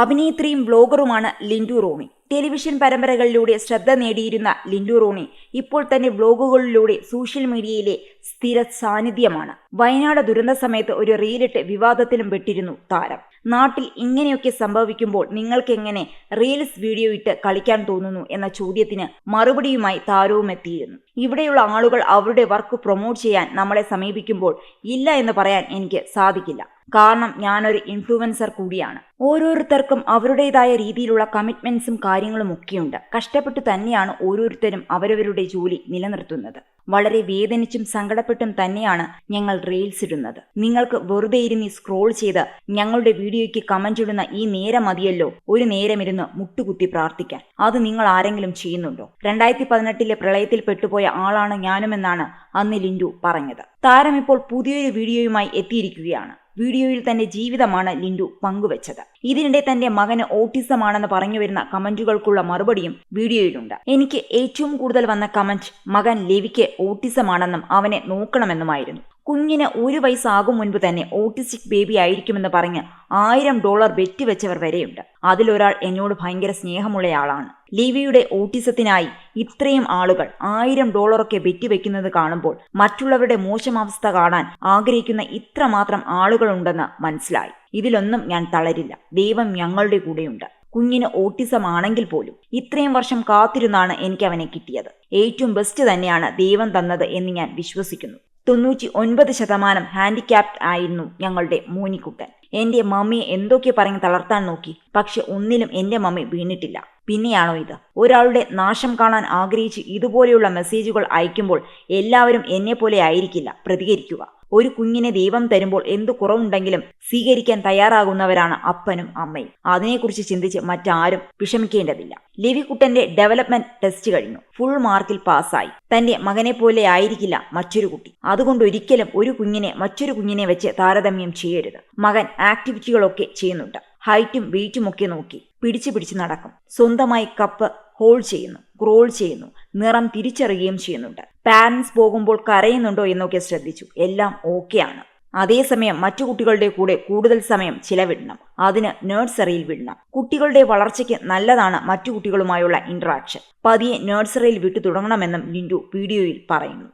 അഭിനേത്രിയും വ്ലോഗറുമാണ് Lindu Roni. Television പരമ്പരകളിലൂടെ ശ്രദ്ധ നേടിയിരുന്ന ലിൻഡു റോണി ഇപ്പോൾ തന്നെ വ്ലോഗുകളിലൂടെ സോഷ്യൽ മീഡിയയിലെ സ്ഥിര സാന്നിധ്യമാണ്. വയനാട് ദുരന്ത സമയത്ത് ഒരു റീലിട്ട് വിവാദത്തിലും പെട്ടിരുന്നു താരം. നാട്ടിൽ ഇങ്ങനെയൊക്കെ സംഭവിക്കുമ്പോൾ നിങ്ങൾക്കെങ്ങനെ റീൽസ് വീഡിയോ ഇട്ട് കളിക്കാൻ തോന്നുന്നു എന്ന ചോദ്യത്തിന് മറുപടിയുമായി താരവും എത്തിയിരുന്നു. ഇവിടെയുള്ള ആളുകൾ അവരുടെ വർക്ക് പ്രൊമോട്ട് ചെയ്യാൻ നമ്മളെ സമീപിക്കുമ്പോൾ ഇല്ല എന്ന് പറയാൻ എനിക്ക് സാധിക്കില്ല. കാരണം ഞാനൊരു ഇൻഫ്ലുവൻസർ കൂടിയാണ്. ഓരോരുത്തർക്കും അവരുടേതായ രീതിയിലുള്ള കമ്മിറ്റ്മെന്റ്സും കാര്യങ്ങളും ഒക്കെയുണ്ട്. കഷ്ടപ്പെട്ടു തന്നെയാണ് ഓരോരുത്തരും അവരവരുടെ ജോലി നിലനിർത്തുന്നത്. വളരെ വേദനിച്ചും സങ്കടപ്പെട്ടും തന്നെയാണ് ഞങ്ങൾ റീൽസ് ഇടുന്നത്. നിങ്ങൾക്ക് വെറുതെ ഇരുന്ന് സ്ക്രോൾ ചെയ്ത് ഞങ്ങളുടെ വീഡിയോയ്ക്ക് കമന്റ് ഇടുന്ന ഈ നേരം മതിയല്ലോ ഒരു നേരം ഇരുന്ന് മുട്ടുകുത്തി പ്രാർത്ഥിക്കാൻ. അത് നിങ്ങൾ ആരെങ്കിലും ചെയ്യുന്നുണ്ടോ? 2018 പ്രളയത്തിൽ പെട്ടുപോയ ആളാണ് ഞാനുമെന്നാണ് അന്ന് ലിൻഡു പറഞ്ഞത്. താരം ഇപ്പോൾ പുതിയൊരു വീഡിയോയുമായി എത്തിയിരിക്കുകയാണ്. വീഡിയോയിൽ തന്റെ ജീവിതമാണ് ലിൻഡു പങ്കുവച്ചത്. ഇതിനിടെ തന്റെ മകന് ഓട്ടിസമാണെന്ന് പറഞ്ഞു വരുന്ന കമന്റുകൾക്കുള്ള മറുപടിയും വീഡിയോയിലുണ്ട്. എനിക്ക് ഏറ്റവും കൂടുതൽ വന്ന കമന്റ് മകൻ ലെവിക്ക് ഓട്ടിസമാണെന്നും അവനെ നോക്കണമെന്നുമായിരുന്നു. കുഞ്ഞിന് 1 വയസ്സാകും മുൻപ് തന്നെ ഓട്ടിസ്റ്റിക് ബേബി ആയിരിക്കുമെന്ന് പറഞ്ഞ് $1000 ബെറ്റ് വെച്ചവർ വരെയുണ്ട്. അതിലൊരാൾ എന്നോട് ഭയങ്കര സ്നേഹമുള്ളയാളാണ്. ലിവിയുടെ ഓട്ടിസത്തിനായി ഇത്രയും ആളുകൾ $1000 ബെറ്റ് വെക്കുന്നത് കാണുമ്പോൾ മറ്റുള്ളവരുടെ മോശമാവസ്ഥ കാണാൻ ആഗ്രഹിക്കുന്ന ഇത്രമാത്രം ആളുകളുണ്ടെന്ന് മനസ്സിലായി. ഇതിലൊന്നും ഞാൻ തളരില്ല. ദൈവം ഞങ്ങളുടെ കൂടെയുണ്ട്. കുഞ്ഞിന് ഓട്ടിസം ആണെങ്കിൽ പോലും ഇത്രയും വർഷം കാത്തിരുന്നാണ് എനിക്ക് അവനെ കിട്ടിയത്. ഏറ്റവും ബെസ്റ്റ് തന്നെയാണ് ദൈവം തന്നത് എന്ന് ഞാൻ വിശ്വസിക്കുന്നു. 99% ഹാൻഡിക്യാപ്ഡ് ആയിരുന്നു ഞങ്ങളുടെ മോനിക്കുട്ടൻ. എന്റെ മമ്മിയെ എന്തൊക്കെ പറഞ്ഞ് തളർത്താൻ നോക്കി, പക്ഷെ ഒന്നിലും എന്റെ മമ്മി വീണിട്ടില്ല. പിന്നെയാണോ ഇത്? ഒരാളുടെ നാശം കാണാൻ ആഗ്രഹിച്ച് ഇതുപോലെയുള്ള മെസ്സേജുകൾ അയക്കുമ്പോൾ എല്ലാവരും എന്നെപ്പോലെ ആയിരിക്കില്ല പ്രതികരിക്കുക. ഒരു കുഞ്ഞിനെ ദൈവം തരുമ്പോൾ എന്തു കുറവുണ്ടെങ്കിലും സ്വീകരിക്കാൻ തയ്യാറാകുന്നവരാണ് അപ്പനും അമ്മയും. അതിനെക്കുറിച്ച് ചിന്തിച്ച് മറ്റാരും വിഷമിക്കേണ്ടതില്ല. ലെവിക്കുട്ടന്റെ ഡെവലപ്മെന്റ് ടെസ്റ്റ് കഴിഞ്ഞു. ഫുൾ മാർക്കിൽ പാസ്സായി. തന്റെ മകനെ പോലെ ആയിരിക്കില്ല മറ്റൊരു കുട്ടി. അതുകൊണ്ട് ഒരിക്കലും ഒരു കുഞ്ഞിനെ മറ്റൊരു കുഞ്ഞിനെ വെച്ച് താരതമ്യം ചെയ്യരുത്. മകൻ ആക്ടിവിറ്റികളൊക്കെ ചെയ്യുന്നുണ്ട്. ഹൈറ്റും വെയിറ്റും ഒക്കെ നോക്കി പിടിച്ചു നടക്കും. സ്വന്തമായി കപ്പ് ഹോൾഡ് ചെയ്യുന്നു, ക്രോൾ ചെയ്യുന്നു, നിറം തിരിച്ചറിയുകയും ചെയ്യുന്നുണ്ട്. പാരന്റ്സ് പോകുമ്പോൾ കരയുന്നുണ്ടോ എന്നൊക്കെ ശ്രദ്ധിച്ചു. എല്ലാം ഓക്കെയാണ്. അതേസമയം മറ്റു കുട്ടികളുടെ കൂടെ കൂടുതൽ സമയം ചിലവിടണം. അതിന് നഴ്സറിയിൽ വിടണം. കുട്ടികളുടെ വളർച്ചയ്ക്ക് നല്ലതാണ് മറ്റു കുട്ടികളുമായുള്ള ഇന്ററാക്ഷൻ. പതിയെ നഴ്സറിയിൽ വിട്ടു തുടങ്ങണമെന്നും ലിൻഡു വീഡിയോയിൽ പറയുന്നു.